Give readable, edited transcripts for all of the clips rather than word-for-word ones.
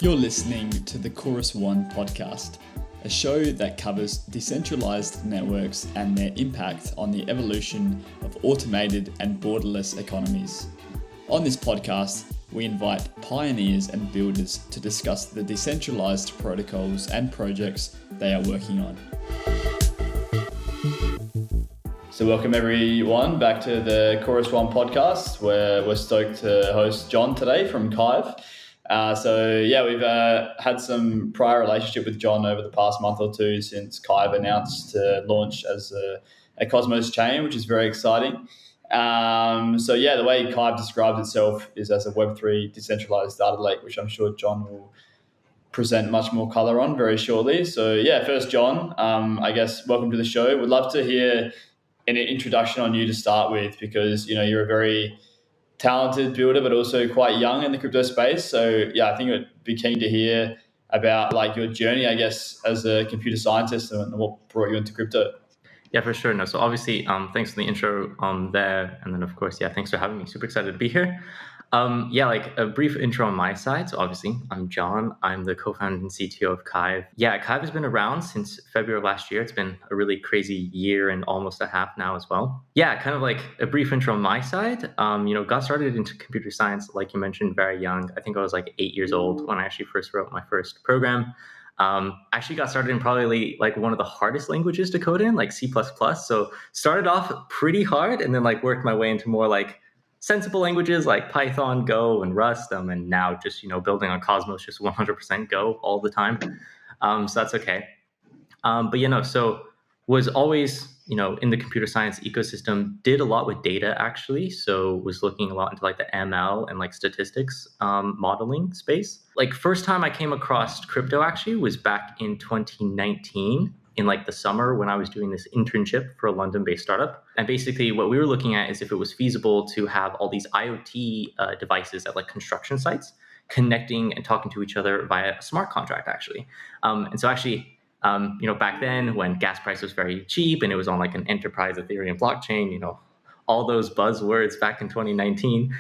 You're listening to the Chorus One podcast, a show that covers decentralized networks and their impact on the evolution of automated and borderless economies. On this podcast, we invite pioneers and builders to discuss the decentralized protocols and projects they are working on. So welcome everyone back to the Chorus One podcast, where we're stoked to host John today from Kyve. We've had some prior relationship with John over the past month or two since Kyve announced to launch as a Cosmos chain, which is very exciting. The way Kyve describes itself is as a Web3 decentralized data lake, which I'm sure John will present much more color on very shortly. First, John, welcome to the show. We'd love to hear an introduction on you to start with, because you're a very talented builder, but also quite young in the crypto space. So I think it'd be keen to hear about your journey, as a computer scientist and what brought you into crypto. Yeah, for sure. No, so obviously, thanks for the intro there. And then of course, thanks for having me. Super excited to be here. A brief intro on my side. So obviously, I'm John. I'm the co-founder and CTO of Kyve. Kyve has been around since February of last year. It's been a really crazy year and almost a half now as well. Kind of like a brief intro on my side. Got started into computer science, like you mentioned, very young. I think I was 8 years old when I actually first wrote my first program. Actually got started in probably one of the hardest languages to code in, C++. So started off pretty hard and then worked my way into more sensible languages like Python, Go, and Rust. And now just, building on Cosmos, just 100% Go all the time. So that's okay. So was always, in the computer science ecosystem, did a lot with data actually. So was looking a lot into the ML and statistics modeling space. First time I came across crypto actually was back in 2019 in the summer when I was doing this internship for a London-based startup. And basically what we were looking at is if it was feasible to have all these IoT devices at construction sites connecting and talking to each other via a smart contract actually. Back then when gas price was very cheap and it was on an enterprise Ethereum blockchain, all those buzzwords back in 2019,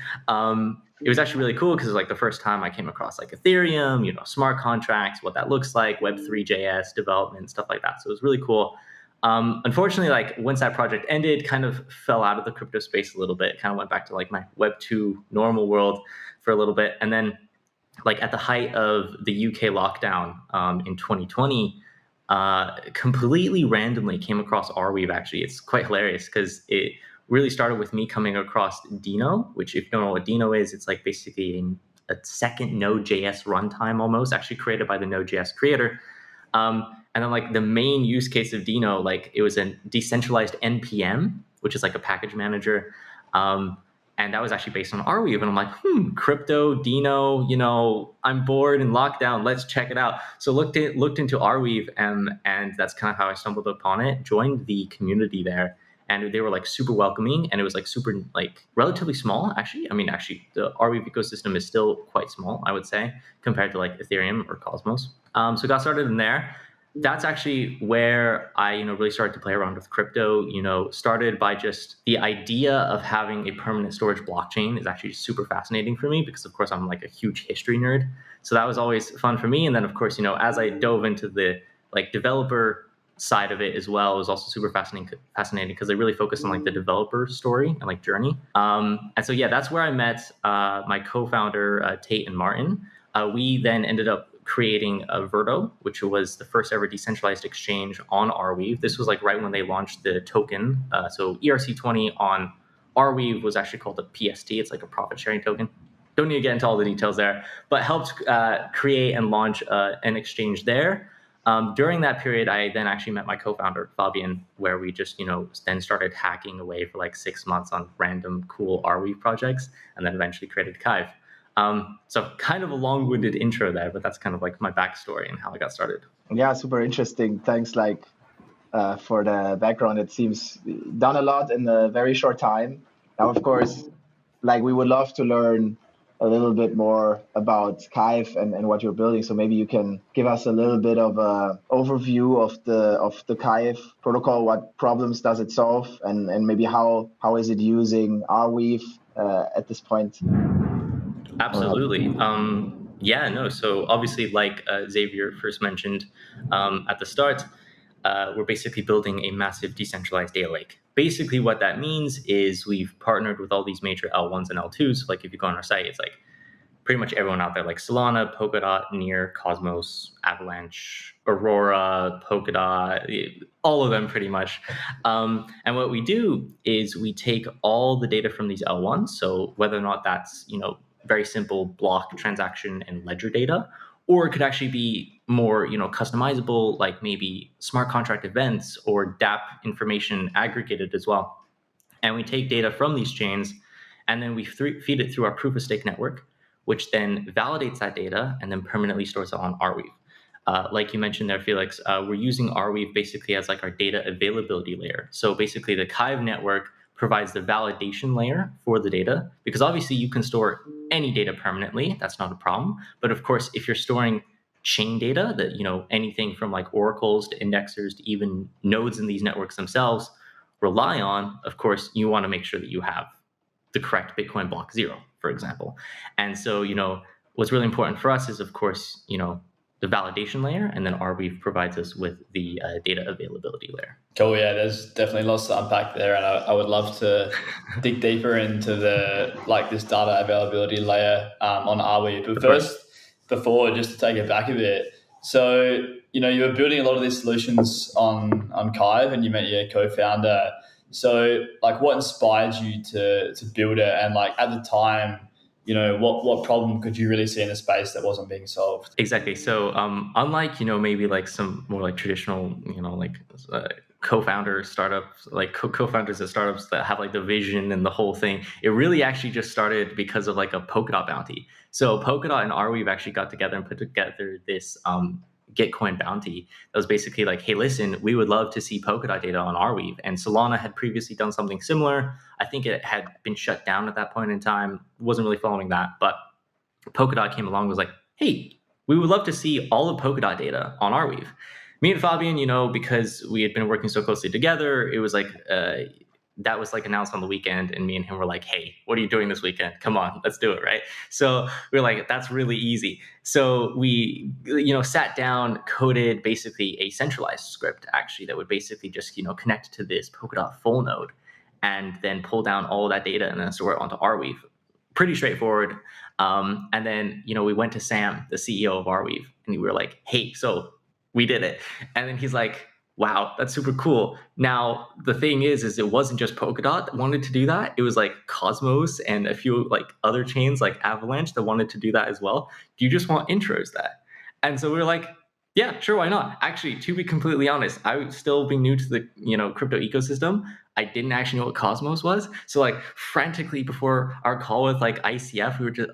it was actually really cool because it was the first time I came across Ethereum, smart contracts, what that looks like, Web3.js development, stuff like that. So it was really cool. Unfortunately, once that project ended, kind of fell out of the crypto space a little bit, kind of went back to my Web2 normal world for a little bit. And then at the height of the UK lockdown in 2020, completely randomly came across Arweave actually. It's quite hilarious because it really started with me coming across Dino, which if you don't know what Dino is, it's basically a second Node.js runtime almost, actually created by the Node.js creator. And then the main use case of Dino, it was a decentralized NPM, which is a package manager. And that was actually based on Arweave. And I'm crypto, Dino, I'm bored and locked down. Let's check it out. So looked into Arweave and that's kind of how I stumbled upon it, joined the community there. And they were super welcoming, and it was super relatively small actually. The Arweave ecosystem is still quite small, I would say, compared to Ethereum or Cosmos. So got started in there. That's actually where I, really started to play around with crypto. Started by just the idea of having a permanent storage blockchain is actually super fascinating for me because, of course, I'm a huge history nerd. So that was always fun for me. And then, of course, as I dove into the developer side of it as well, it was also super fascinating because they really focused on the developer story and journey. That's where I met my co-founder Tate and Martin. We then ended up creating a Verto, which was the first ever decentralized exchange on Arweave. This was right when they launched the token. So ERC20 on Arweave was actually called a PST. It's a profit sharing token. Don't need to get into all the details there, but helped create and launch an exchange there. During that period, I then actually met my co-founder, Fabian, where we just, then started hacking away for 6 months on random cool Arweave projects, and then eventually created Kyve. So kind of a long-winded intro there, but that's kind of my backstory and how I got started. Yeah, super interesting. Thanks for the background. It seems done a lot in a very short time. Now, of course, we would love to learn a little bit more about Kyve and what you're building. So maybe you can give us a little bit of an overview of the Kyve protocol. What problems does it solve, and maybe how is it using Arweave at this point? Absolutely. Yeah, no. So obviously, like Xavier first mentioned at the start, we're basically building a massive decentralized data lake. Basically, what that means is we've partnered with all these major L1s and L2s. Like if you go on our site, it's like pretty much everyone out there, like Solana, Polkadot, Near, Cosmos, Avalanche, Aurora, Polkadot, all of them pretty much. And what we do is we take all the data from these L1s, so whether or not that's, very simple block transaction and ledger data, or it could actually be more, customizable, like maybe smart contract events or DApp information aggregated as well. And we take data from these chains and then we feed it through our proof of stake network, which then validates that data and then permanently stores it on Arweave. Like you mentioned there, Felix, we're using Arweave basically as like our data availability layer. So basically the Kyve network provides the validation layer for the data, because obviously you can store any data permanently. That's not a problem. But of course, if you're storing chain data that, anything from like oracles to indexers to even nodes in these networks themselves rely on, of course, you want to make sure that you have the correct Bitcoin block 0, for example. And so, what's really important for us is, of course, the validation layer, and then Arweave provides us with the data availability layer. Cool. Yeah, there's definitely lots to unpack there, and I would love to dig deeper into this data availability layer on Arweave. But first, before, just to take it back a bit, so you were building a lot of these solutions on Kyve, and you met your co-founder. So, what inspired you to build it, and at the time, what problem could you really see in the space that wasn't being solved? Exactly. So unlike, maybe like some more like traditional, co-founder startups, like co-founders at startups that have like the vision and the whole thing, it really actually just started because of like a Polkadot bounty. So Polkadot and Arweave actually got together and put together this Gitcoin bounty that was basically like, hey, listen, we would love to see Polkadot data on Arweave. And Solana had previously done something similar. I think it had been shut down at that point in time. Wasn't really following that. But Polkadot came along and was like, hey, we would love to see all of Polkadot data on Arweave. Me and Fabian, because we had been working so closely together, it was like, that was like announced on the weekend, and me and him were like, hey, what are you doing this weekend? Come on, let's do it, right? So we were like, that's really easy. So we, sat down, coded basically a centralized script actually that would basically just, connect to this Polkadot full node and then pull down all of that data and then store it onto Arweave. Pretty straightforward. And then, we went to Sam, the CEO of Arweave, and we were like, hey, so we did it. And then he's like, wow, that's super cool. Now, the thing is it wasn't just Polkadot that wanted to do that. It was like Cosmos and a few like other chains like Avalanche that wanted to do that as well. Do you just want intros that? And so we were like, yeah, sure, why not? Actually, to be completely honest, I would still be new to the, crypto ecosystem. I didn't actually know what Cosmos was. So like frantically before our call with like ICF, we were just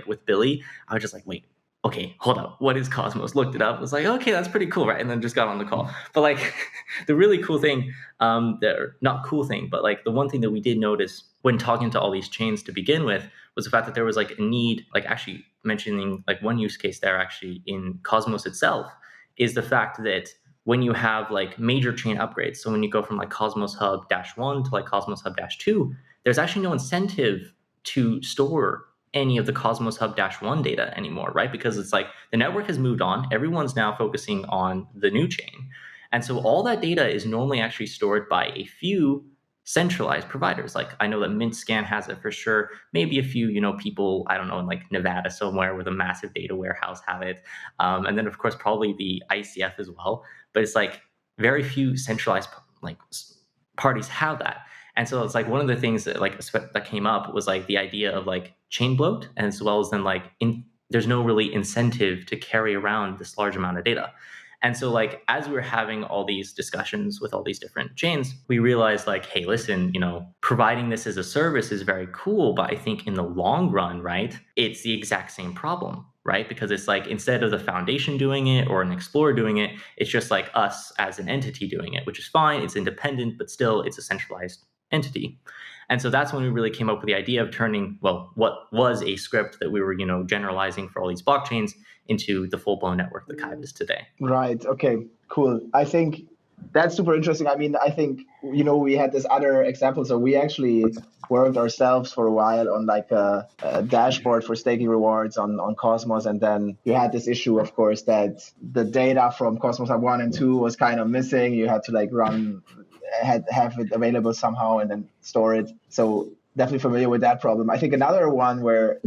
with Billy, I was just like, wait, okay, hold up. What is Cosmos? Looked it up. Was like, okay, that's pretty cool, right? And then just got on the call. But like the really cool thing, not cool thing, but like the one thing that we did notice when talking to all these chains to begin with was the fact that there was like a need, like actually mentioning like one use case there actually in Cosmos itself is the fact that when you have like major chain upgrades, so when you go from like Cosmos Hub -1 to like Cosmos Hub -2, there's actually no incentive to store any of the Cosmos Hub -1 data anymore, right? Because it's like the network has moved on. Everyone's now focusing on the new chain. And so all that data is normally actually stored by a few centralized providers. Like I know that MintScan has it for sure. Maybe a few, people, I don't know, in like Nevada somewhere with a massive data warehouse have it. And then of course, probably the ICF as well. But it's like very few centralized like parties have that. And so it's like one of the things that that came up was like the idea of like chain bloat, as well as then like there's no really incentive to carry around this large amount of data. And so like as we were having all these discussions with all these different chains, we realized like, hey, listen, providing this as a service is very cool, but I think in the long run, right, it's the exact same problem, right? Because it's like instead of the foundation doing it or an explorer doing it, it's just like us as an entity doing it, which is fine. It's independent, but still it's a centralized entity. And so that's when we really came up with the idea of turning, what was a script that we were, generalizing for all these blockchains into the full-blown network that Kyve is today. Right. Okay, cool. I think That's super interesting. I mean, I think, we had this other example. So we actually worked ourselves for a while on like a dashboard for staking rewards on Cosmos. And then you had this issue, of course, that the data from Cosmos Hub 1 and 2 was kind of missing. You had to like have it available somehow and then store it. So definitely familiar with that problem. I think another one where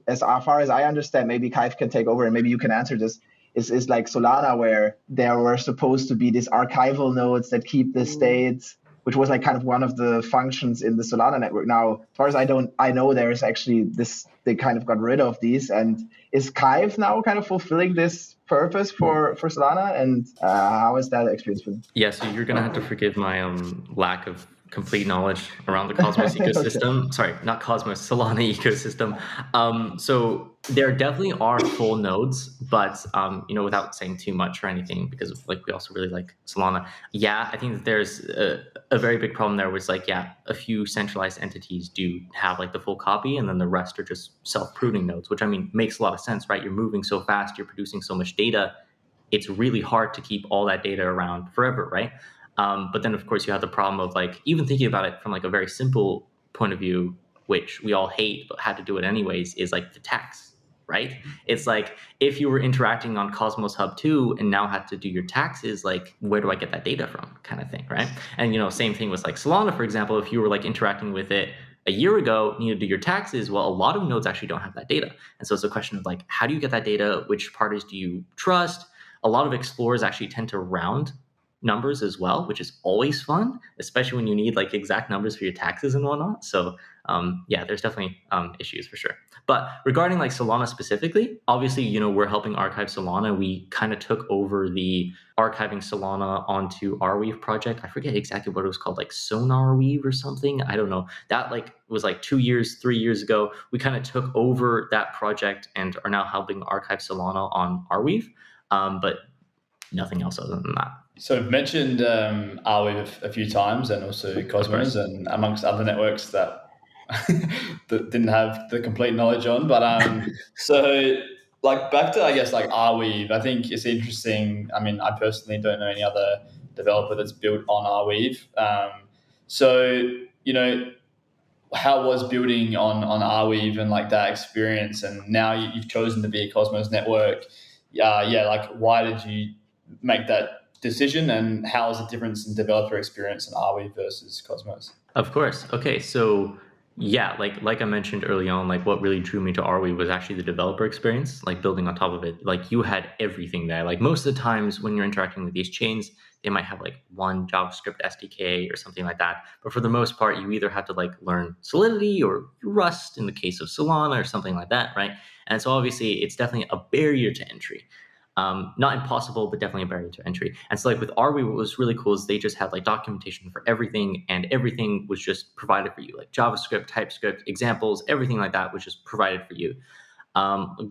as far as I understand, maybe Kyve can take over and maybe you can answer this, is like Solana, where there were supposed to be these archival nodes that keep the states, which was like kind of one of the functions in the Solana network. Now, as far as I know there's actually this, they kind of got rid of these. And is Kyve now kind of fulfilling this purpose for Solana? And how has that experience been? Yeah, so you're gonna have to forgive my lack of complete knowledge around the Cosmos ecosystem. Okay. Sorry, not Cosmos, Solana ecosystem. So there definitely are full nodes, but without saying too much or anything, because like we also really like Solana. Yeah, I think that there's a very big problem there, which like a few centralized entities do have like the full copy, and then the rest are just self-pruning nodes, which I mean makes a lot of sense, right? You're moving so fast, you're producing so much data. It's really hard to keep all that data around forever, right? But then, of course, you have the problem of like even thinking about it from like a very simple point of view, which we all hate but had to do it anyways, is like the tax, right? It's like if you were interacting on Cosmos Hub 2 and now had to do your taxes, like where do I get that data from, kind of thing, right? And same thing with like Solana, for example. If you were like interacting with it a year ago, needed to do your taxes, well, a lot of nodes actually don't have that data. And so it's a question of like, how do you get that data? Which parties do you trust? A lot of explorers actually tend to round numbers as well, which is always fun, especially when you need like exact numbers for your taxes and whatnot. So there's definitely issues for sure. But regarding like Solana specifically, obviously, we're helping archive Solana. We kind of took over the archiving Solana onto Arweave project. I forget exactly what it was called, like Arweave or something. I don't know. That like was like 3 years ago. We kind of took over that project and are now helping archive Solana on Arweave. But nothing else other than that. So I've mentioned Arweave a few times, and also Cosmos, and amongst other networks that didn't have the complete knowledge on. But so like back to, I guess, like Arweave, I think it's interesting. I mean, I personally don't know any other developer that's built on Arweave. So how was building on Arweave and like that experience? And now you've chosen to be a Cosmos network. Like why did you make that decision, and how is the difference in developer experience in Arweave versus Cosmos? Of course. Okay, so like I mentioned early on, like what really drew me to Arweave was actually the developer experience, like building on top of it. Like you had everything there. Like most of the times when you're interacting with these chains, they might have like one JavaScript SDK or something like that. But for the most part, you either have to like learn Solidity or Rust in the case of Solana or something like that, right? And so obviously it's definitely a barrier to entry. Not impossible, but definitely a barrier to entry. And so like with Arweave, what was really cool is they just had like documentation for everything, and everything was just provided for you, like JavaScript, TypeScript, examples, everything like that was just provided for you.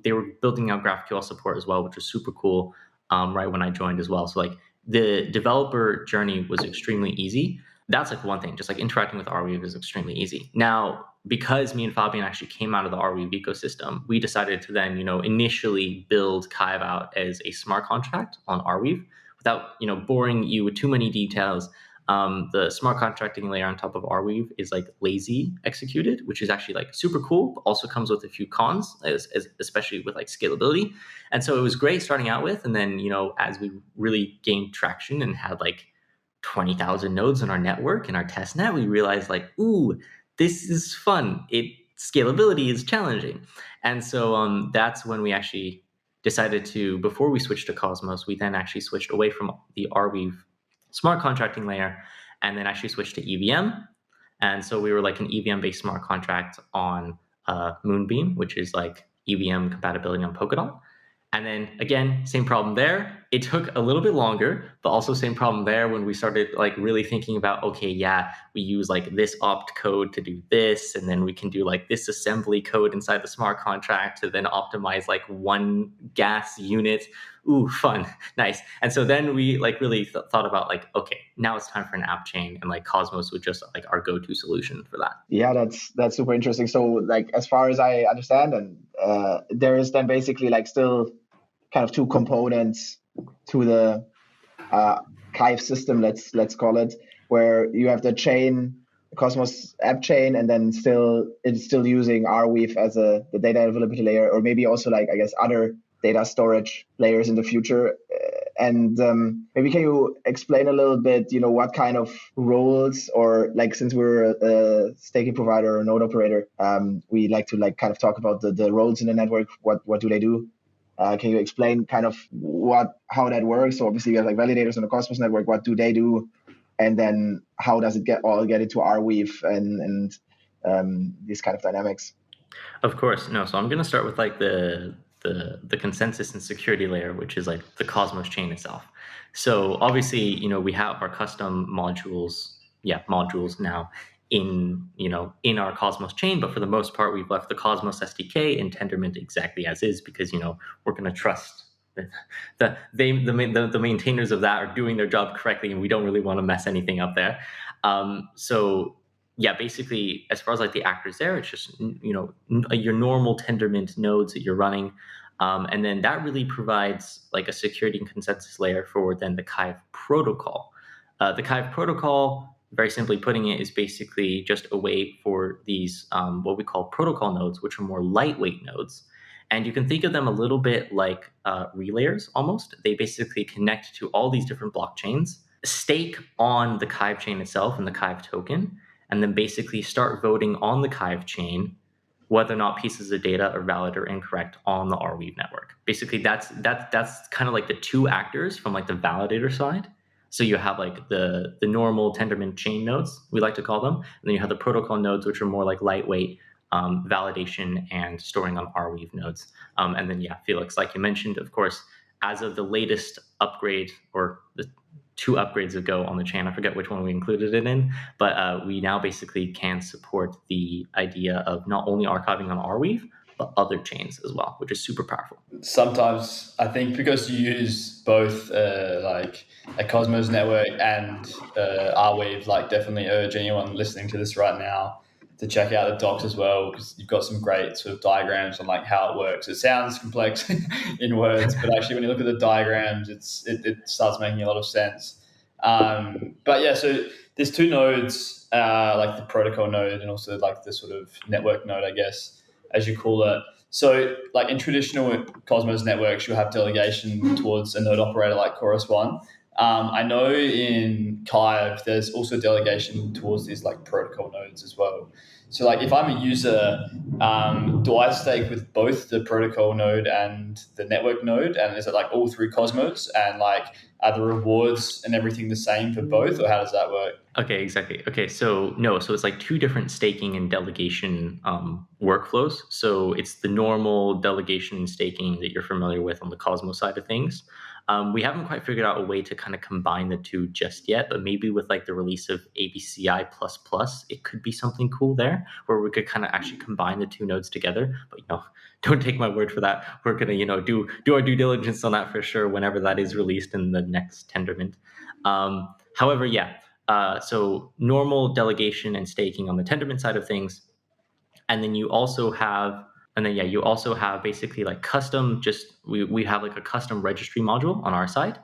They were building out GraphQL support as well, which was super cool right when I joined as well. So like the developer journey was extremely easy. That's like one thing, just like interacting with Arweave is extremely easy. Now, because me and Fabian actually came out of the Arweave ecosystem, we decided to then, initially build Kyve out as a smart contract on Arweave without, boring you with too many details. The smart contracting layer on top of Arweave is like lazy executed, which is actually like super cool, but also comes with a few cons, especially with like scalability. And so it was great starting out with. And then, as we really gained traction and had like 20,000 nodes on our network and our test net, we realized like, ooh, this is fun. Scalability is challenging. And so that's when we actually decided to, before we switched to Cosmos, we then actually switched away from the Arweave smart contracting layer and then actually switched to EVM. And so we were like an EVM-based smart contract on Moonbeam, which is like EVM compatibility on Polkadot. And then again, same problem there. It took a little bit longer, but also same problem there when we started like really thinking about, okay, we use like this opt code to do this, and then we can do like this assembly code inside the smart contract to then optimize like one gas unit. Ooh, fun, nice. And so then we like really thought about like, okay, now it's time for an app chain, and like Cosmos was just like our go-to solution for that. Yeah, that's super interesting. So like as far as I understand, and there is then basically like still kind of two components to the Kyve system, let's call it, where you have the chain, Cosmos app chain, and then it's still using Arweave as the data availability layer, or maybe also like, I guess, other data storage layers in the future. And maybe can you explain a little bit, what kind of roles, or like, since we're a staking provider or node operator, we like to like kind of talk about the roles in the network. What do they do? Can you explain kind of how that works? So obviously we have like validators on the Cosmos network. What do they do? And then how does it get into Arweave and these kind of dynamics? Of course, no. So I'm going to start with like the consensus and security layer, which is like the Cosmos chain itself. So obviously, we have our custom modules now in our Cosmos chain, but for the most part, we've left the Cosmos SDK and Tendermint exactly as is, because we're going to trust the maintainers of that are doing their job correctly, and we don't really want to mess anything up there. So yeah, basically, as far as like the actors there, it's just your normal Tendermint nodes that you're running, and then that really provides like a security and consensus layer for then the Kyve protocol. The Kyve protocol, very simply putting it, is basically just a way for these what we call protocol nodes, which are more lightweight nodes. And you can think of them a little bit like relayers almost. They basically connect to all these different blockchains, stake on the Kyve chain itself and the Kyve token, and then basically start voting on the Kyve chain whether or not pieces of data are valid or incorrect on the Arweave network. Basically, that's kind of like the two actors from like the validator side. So you have like the normal Tendermint chain nodes, we like to call them, and then you have the protocol nodes, which are more like lightweight validation and storing on Arweave nodes. And then, yeah, Felix, like you mentioned, of course, as of the latest upgrade, or the 2 upgrades ago on the chain, I forget which one we included it in, but we now basically can support the idea of not only archiving on Arweave, but other chains as well, which is super powerful. Sometimes I think because you use both like a Cosmos network and Arweave, like definitely urge anyone listening to this right now to check out the docs as well, because you've got some great sort of diagrams on like how it works. It sounds complex in words, but actually when you look at the diagrams, it starts making a lot of sense. But yeah, so there's 2 nodes, like the protocol node and also like the sort of network node, I guess, as you call it. So like in traditional Cosmos networks, you'll have delegation towards a node operator like Chorus One. I know in Kyve, there's also delegation towards these like protocol nodes as well. So like if I'm a user, do I stake with both the protocol node and the network node? And is it like all through Cosmos, and like are the rewards and everything the same for both, or how does that work? Okay, exactly. Okay, so no, so it's like 2 different staking and delegation workflows. So it's the normal delegation and staking that you're familiar with on the Cosmos side of things. We haven't quite figured out a way to kind of combine the 2 just yet, but maybe with like the release of ABCI++, it could be something cool there where we could kind of actually combine the 2 nodes together. But don't take my word for that. We're gonna do our due diligence on that for sure whenever that is released in the next Tendermint. However, yeah. So normal delegation and staking on the Tendermint side of things, and then you also have basically like custom. We have like a custom registry module on our side,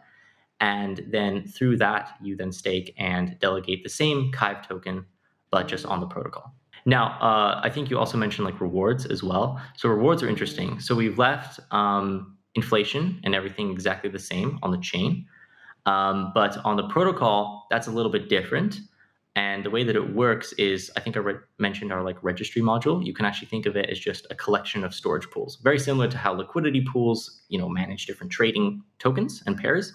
and then through that you then stake and delegate the same Kyve token, but just on the protocol. Now, I think you also mentioned like rewards as well. So rewards are interesting. So we've left inflation and everything exactly the same on the chain. But on the protocol, that's a little bit different. And the way that it works is, I think I mentioned our like registry module. You can actually think of it as just a collection of storage pools, very similar to how liquidity pools, manage different trading tokens and pairs.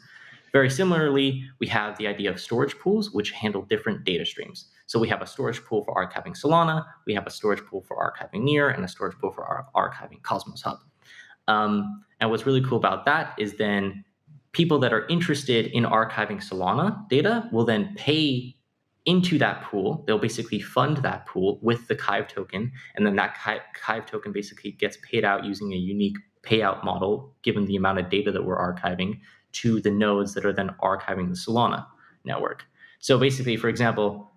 Very similarly, we have the idea of storage pools, which handle different data streams. So we have a storage pool for archiving Solana, we have a storage pool for archiving Near, and a storage pool for archiving Cosmos Hub. And what's really cool about that is then people that are interested in archiving Solana data will then pay into that pool. They'll basically fund that pool with the Kyve token, and then that Kyve token basically gets paid out using a unique payout model, given the amount of data that we're archiving, to the nodes that are then archiving the Solana network. So basically, for example,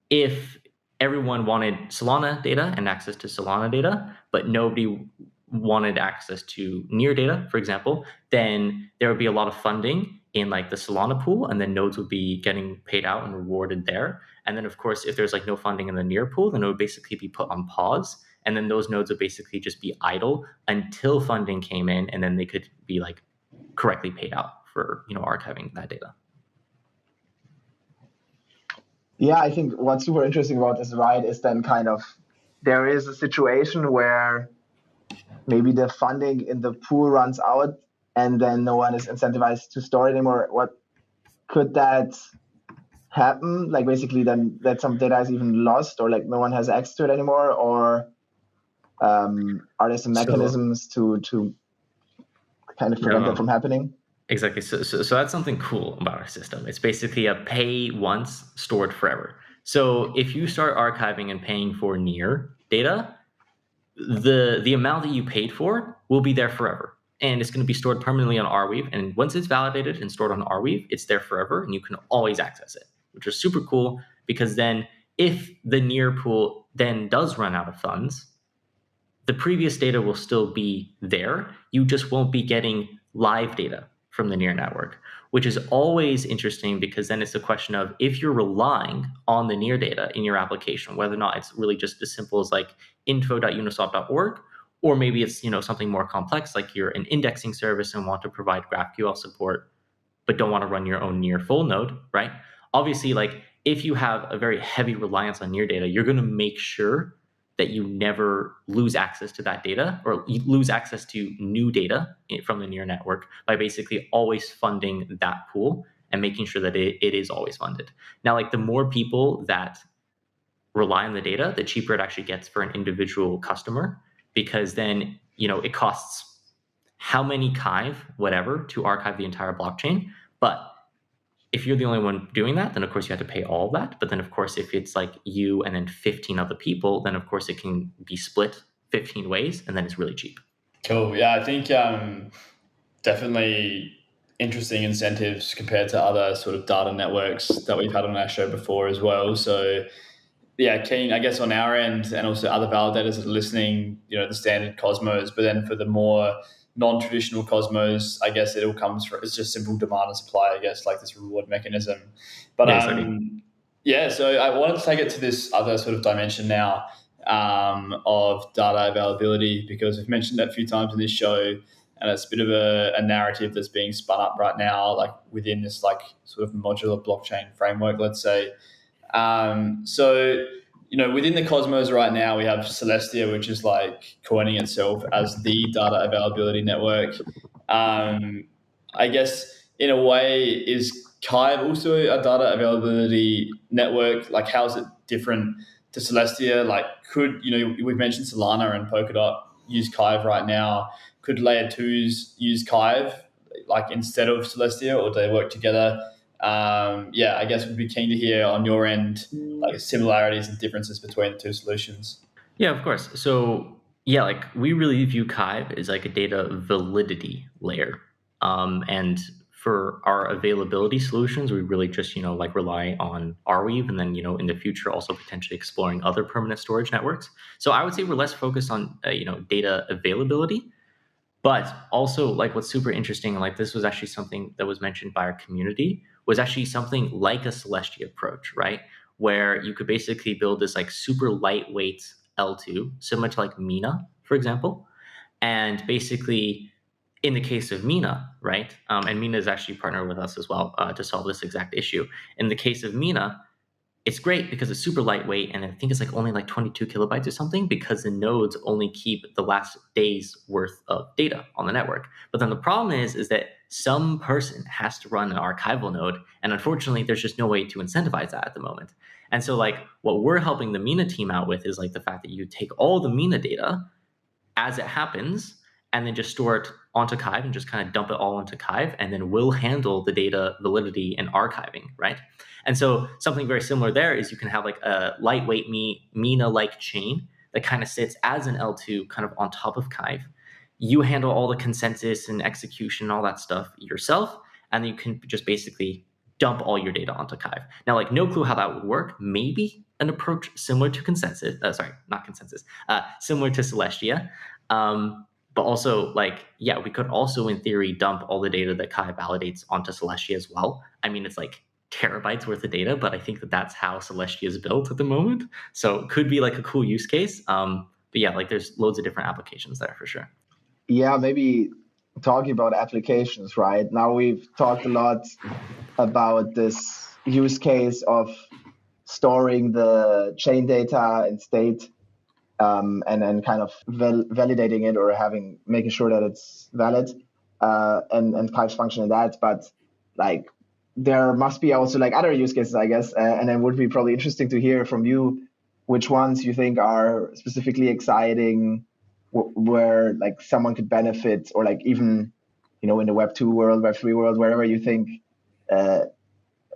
if everyone wanted Solana data and access to Solana data, but nobody wanted access to Near data, for example, then there would be a lot of funding in like the Solana pool, and then nodes would be getting paid out and rewarded there. And then of course, if there's like no funding in the near pool, then it would basically be put on pause. And then those nodes would basically just be idle until funding came in, and then they could be like correctly paid out for, archiving that data. Yeah, I think what's super interesting about this, right, is then kind of there is a situation where maybe the funding in the pool runs out and then no one is incentivized to store it anymore. What could that happen? Like basically then that some data is even lost, or like no one has access to it anymore, or are there some mechanisms to kind of prevent that from happening? Exactly. So that's something cool about our system. It's basically a pay once, stored forever. So if you start archiving and paying for near data, the amount that you paid for will be there forever. And it's going to be stored permanently on Arweave. And once it's validated and stored on Arweave, it's there forever and you can always access it, which is super cool, because then if the near pool then does run out of funds, the previous data will still be there. You just won't be getting live data from the near network, which is always interesting, because then it's a question of if you're relying on the near data in your application, whether or not it's really just as simple as like info.uniswap.org, or maybe it's something more complex, like you're an indexing service and want to provide GraphQL support, but don't want to run your own near full node, right? Obviously, like if you have a very heavy reliance on near data, you're going to make sure that you never lose access to that data, or you lose access to new data from the near network, by basically always funding that pool and making sure that it is always funded. Now, like the more people that rely on the data, the cheaper it actually gets for an individual customer, because then, it costs how many Kyve, whatever, to archive the entire blockchain. But if you're the only one doing that, then of course you have to pay all of that. But then of course, if it's like you and then 15 other people, then of course it can be split 15 ways, and then it's really cheap. Cool. Yeah, I think definitely interesting incentives compared to other sort of data networks that we've had on our show before as well. So yeah, keen, I guess, on our end, and also other validators that are listening, the standard Cosmos, but then for the more non-traditional Cosmos, I guess it all comes from, it's just simple demand and supply, I guess, like this reward mechanism. But so I wanted to take it to this other sort of dimension now of data availability, because we've mentioned that a few times in this show, and it's a bit of a narrative that's being spun up right now, like within this like sort of modular blockchain framework, let's say. Within the Cosmos right now, we have Celestia, which is like coining itself as the data availability network. I guess in a way, is Kyve also a data availability network? Like, how is it different to Celestia? Like, we've mentioned Solana and Polkadot use Kyve right now. Could layer 2s use Kyve like instead of Celestia, or do they work together? I guess we'd be keen to hear on your end, like similarities and differences between the two solutions. Yeah, of course. So yeah, like we really view Kyve as like a data validity layer. And for our availability solutions, we really just, like rely on Arweave, and then, in the future, also potentially exploring other permanent storage networks. So I would say we're less focused on, data availability. But also, like, what's super interesting, and like this was actually something that was mentioned by our community, was actually something like a Celestia approach, right? Where you could basically build this like super lightweight L2, similar to like Mina, for example. And basically, in the case of Mina, right? And Mina is actually partnered with us as well to solve this exact issue. In the case of Mina, it's great because it's super lightweight, and I think it's like only like 22 kilobytes or something, because the nodes only keep the last day's worth of data on the network. But then the problem is that some person has to run an archival node, and unfortunately there's just no way to incentivize that at the moment. And so like what we're helping the Mina team out with is like the fact that you take all the Mina data as it happens, and then just store it onto Kyve and just kind of dump it all into Kyve, and then we'll handle the data validity and archiving, right? And so something very similar there is you can have like a lightweight Mina-like chain that kind of sits as an L2 kind of on top of Kyve. You handle all the consensus and execution, all that stuff yourself, and then you can just basically dump all your data onto Kyve. Now, like no clue how that would work. Maybe an approach similar to consensus, similar to Celestia. But also, like, yeah, we could also, in theory, dump all the data that Kyve validates onto Celestia as well. I mean, it's like terabytes worth of data, but I think that that's how Celestia is built at the moment. So it could be like a cool use case. But yeah, like there's loads of different applications there for sure. Yeah, maybe talking about applications, right? Now we've talked a lot about this use case of storing the chain data in state, and then kind of validating it or making sure that it's valid, and Kyve's function in that. But like there must be also like other use cases, I guess, and it would be probably interesting to hear from you which ones you think are specifically exciting, where like someone could benefit, or like even in the Web 2 world, Web 3 world, wherever you think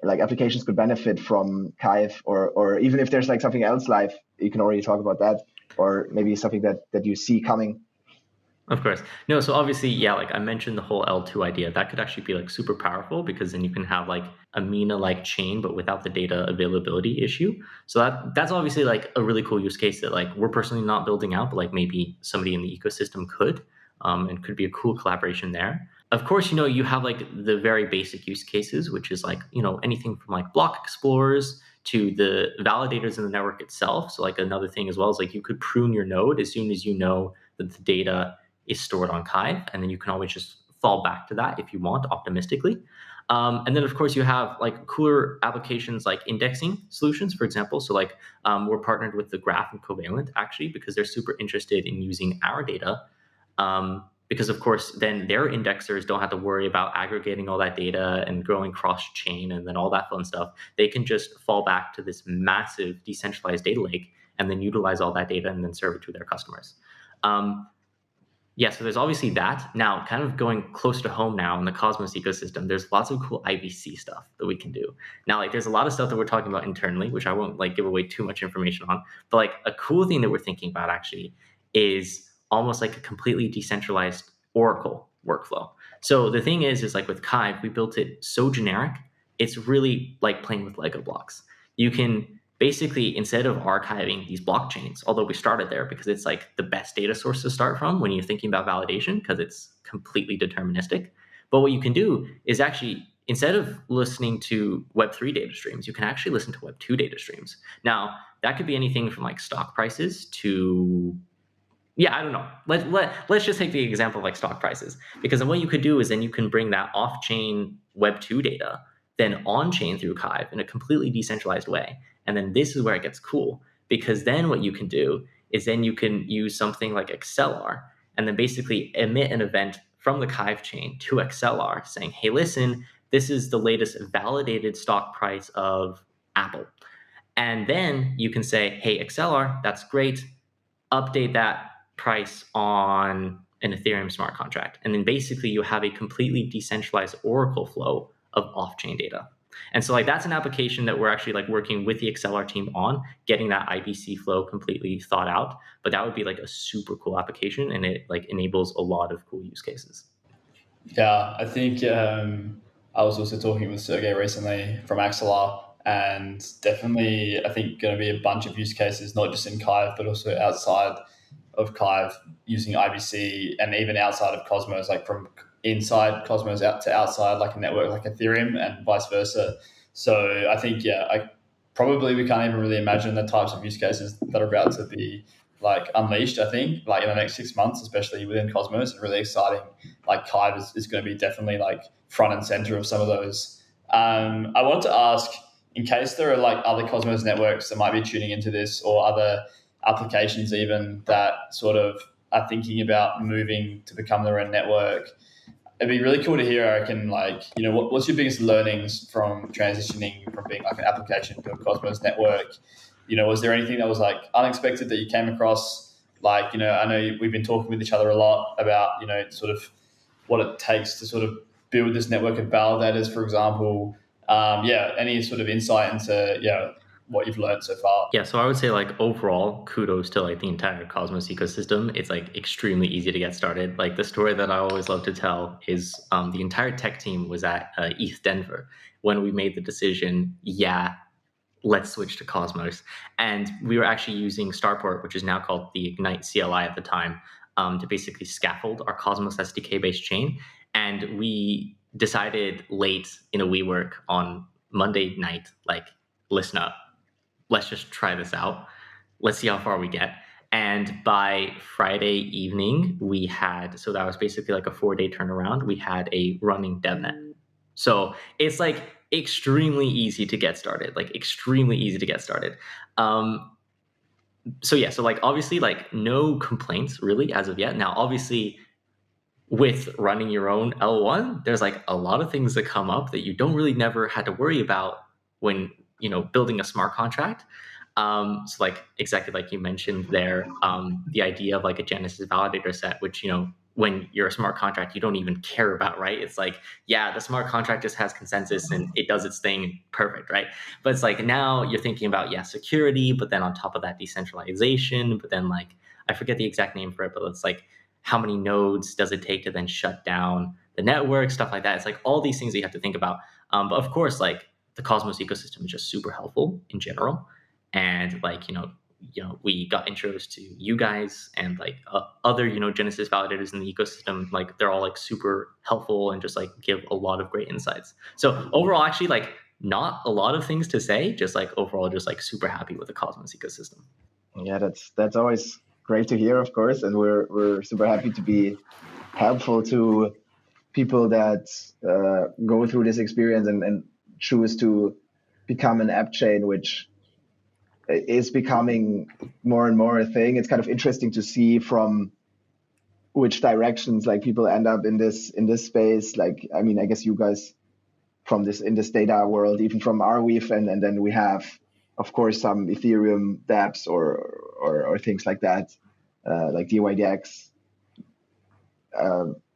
like applications could benefit from Kyve, or even if there's like something else live, you can already talk about that, or maybe something that you see coming. Of course. No, so obviously, yeah, like I mentioned the whole L2 idea, that could actually be like super powerful, because then you can have like a Mina-like chain, but without the data availability issue. So that's obviously like a really cool use case that like we're personally not building out, but like maybe somebody in the ecosystem could, and could be a cool collaboration there. Of course, you have like the very basic use cases, which is like, anything from like block explorers to the validators in the network itself. So like another thing as well is like you could prune your node as soon as you know that the data is stored on Kyve, and then you can always just fall back to that if you want optimistically. And then of course you have like cooler applications like indexing solutions, for example. So like we're partnered with the Graph and Covalent actually, because they're super interested in using our data. Because of course then their indexers don't have to worry about aggregating all that data and growing cross-chain and then all that fun stuff. They can just fall back to this massive decentralized data lake and then utilize all that data and then serve it to their customers. Yeah, so there's obviously that. Now, kind of going close to home now in the Cosmos ecosystem, there's lots of cool IBC stuff that we can do. Now, like there's a lot of stuff that we're talking about internally, which I won't like give away too much information on. But like a cool thing that we're thinking about actually is almost like a completely decentralized Oracle workflow. So the thing is like with Kyve, we built it so generic, it's really like playing with Lego blocks. You can basically, instead of archiving these blockchains, although we started there because it's like the best data source to start from when you're thinking about validation, because it's completely deterministic. But what you can do is actually, instead of listening to Web3 data streams, you can actually listen to Web2 data streams. Now, that could be anything from like stock prices to, yeah, I don't know. Let's just take the example of like stock prices, because then what you could do is then you can bring that off-chain Web2 data then on-chain through Kyve in a completely decentralized way. And then this is where it gets cool, because then what you can do is then you can use something like XLR and then basically emit an event from the Kyve chain to XLR saying, hey, listen, this is the latest validated stock price of Apple. And then you can say, hey, XLR, that's great. Update that price on an Ethereum smart contract. And then basically you have a completely decentralized Oracle flow of off-chain data. And so like that's an application that we're actually like working with the XLR team on, getting that IBC flow completely thought out. But that would be like a super cool application, and it like enables a lot of cool use cases. Yeah, I think I was also talking with Sergey recently from XLR, and definitely I think going to be a bunch of use cases, not just in Kyve, but also outside of Kyve using IBC, and even outside of Cosmos, like from inside Cosmos out to outside, like a network like Ethereum and vice versa. So I think, probably we can't even really imagine the types of use cases that are about to be like unleashed, I think, like in the next 6 months, especially within Cosmos, and really exciting. Like Kyve is going to be definitely like front and center of some of those. I want to ask, in case there are like other Cosmos networks that might be tuning into this, or other applications even that sort of are thinking about moving to become their own network, it'd be really cool to hear, I reckon, like, what's your biggest learnings from transitioning from being like an application to a Cosmos network? Was there anything that was like unexpected that you came across? Like, I know we've been talking with each other a lot about, sort of what it takes to sort of build this network of validators, for example. Any sort of insight into, what you've learned so far? Yeah, so I would say like overall, kudos to like the entire Cosmos ecosystem. It's like extremely easy to get started. Like the story that I always love to tell is the entire tech team was at ETH Denver when we made the decision, let's switch to Cosmos. And we were actually using Starport, which is now called the Ignite CLI at the time. to basically scaffold our Cosmos SDK based chain. And we decided late in a WeWork on Monday night, like, listen up, let's just try this out. Let's see how far we get. And by Friday evening, we had, so that was basically like a 4-day turnaround. We had a running DevNet. So it's like extremely easy to get started, So yeah, so like obviously like no complaints really as of yet. Now, obviously with running your own L1, there's like a lot of things that come up that you don't really never had to worry about when, building a smart contract. So like exactly like you mentioned there, the idea of like a Genesis validator set, which, when you're a smart contract, you don't even care about, right? It's like, yeah, the smart contract just has consensus and it does its thing perfect, right? But it's like now you're thinking about, security, but then on top of that, decentralization, but then like, I forget the exact name for it, but it's like, how many nodes does it take to then shut down the network, stuff like that. It's like all these things that you have to think about. But of course, like the Cosmos ecosystem is just super helpful in general. And like, we got intros to you guys and like other, Genesis validators in the ecosystem. Like they're all like super helpful and just like give a lot of great insights. So overall, actually, like not a lot of things to say, just like overall, just like super happy with the Cosmos ecosystem. Yeah, that's always great to hear, of course, and we're super happy to be helpful to people that go through this experience and choose to become an app chain, which is becoming more and more a thing. It's kind of interesting to see from which directions like people end up in this space. Like, I mean, I guess you guys from in this data world, even from Arweave, and then we have, of course, some Ethereum dApps or things like that, like DYDX,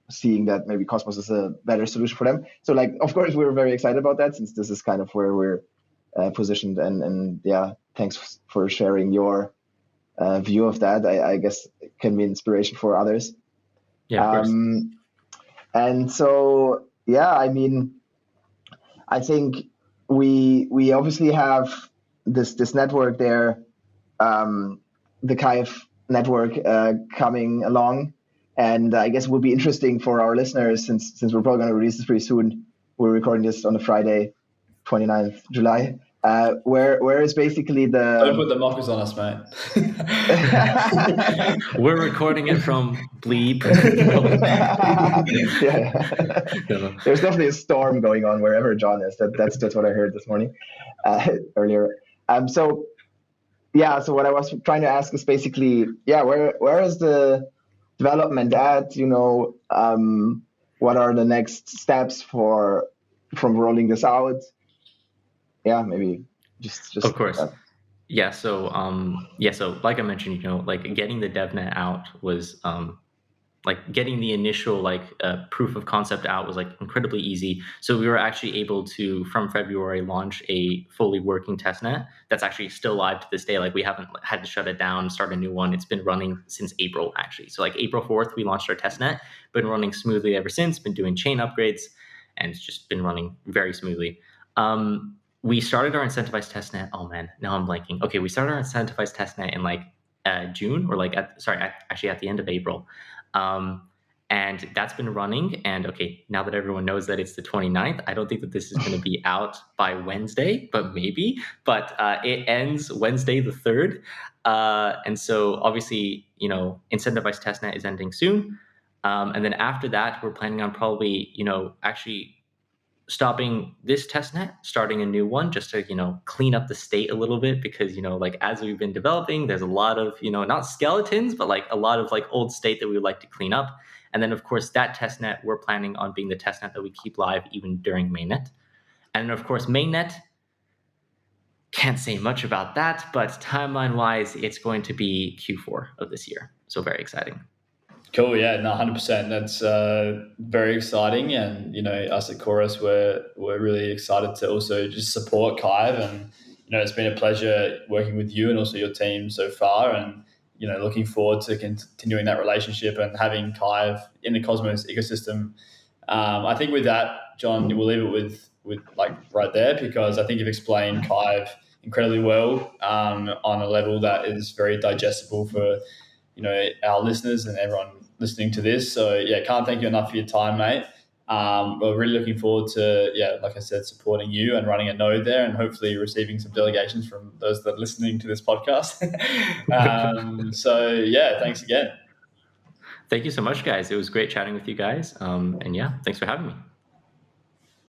seeing that maybe Cosmos is a better solution for them. So like, of course, we're very excited about that since this is kind of where we're positioned. And yeah, thanks for sharing your view of that. I guess it can be inspiration for others. Yeah, of course. And so, yeah, I mean, I think we obviously have this network there, the Kyve network coming along, and I guess it would be interesting for our listeners since we're probably going to release this pretty soon. We're recording this on a Friday, 29th July. Where is basically the... Don't put the mockers on us, mate. We're recording it from Bleep. Yeah. There's definitely a storm going on wherever John is. That's what I heard this morning, earlier. So what I was trying to ask is basically, where is the development at? What are the next steps from rolling this out? Yeah, maybe just of course. Yeah. So like I mentioned, like getting the DevNet out was like getting the initial proof of concept out was like incredibly easy. So we were actually able to, from February, launch a fully working testnet that's actually still live to this day. Like we haven't had to shut it down, start a new one. It's been running since April, actually. So like April 4th, we launched our testnet, been running smoothly ever since, been doing chain upgrades, and it's just been running very smoothly. We started our incentivized testnet. Oh man, now I'm blanking. Okay, we started our incentivized testnet in like June, or like at the end of April. And that's been running. And okay, now that everyone knows that it's the 29th, I don't think that this is going to be out by Wednesday, but maybe. But it ends Wednesday the 3rd. And so obviously, incentivized testnet is ending soon. And then after that, we're planning on probably, actually stopping this testnet, starting a new one, just to, clean up the state a little bit, because, like as we've been developing, there's a lot of, not skeletons, but like a lot of like old state that we would like to clean up. And then of course that testnet, we're planning on being the testnet that we keep live even during mainnet. And then of course mainnet, can't say much about that, but timeline wise, it's going to be Q4 of this year. So very exciting. Cool, yeah, no, 100%. That's very exciting, and us at Chorus, we're really excited to also just support Kyve, and it's been a pleasure working with you and also your team so far, and looking forward to continuing that relationship and having Kyve in the Cosmos ecosystem. I think with that, John, we'll leave it with like right there, because I think you've explained Kyve incredibly well on a level that is very digestible for our listeners and everyone listening to this. So yeah, can't thank you enough for your time, mate. We're really looking forward to, like I said, supporting you and running a node there, and hopefully receiving some delegations from those that are listening to this podcast. So yeah, thanks again. Thank you so much, guys. It was great chatting with you guys. And yeah, thanks for having me.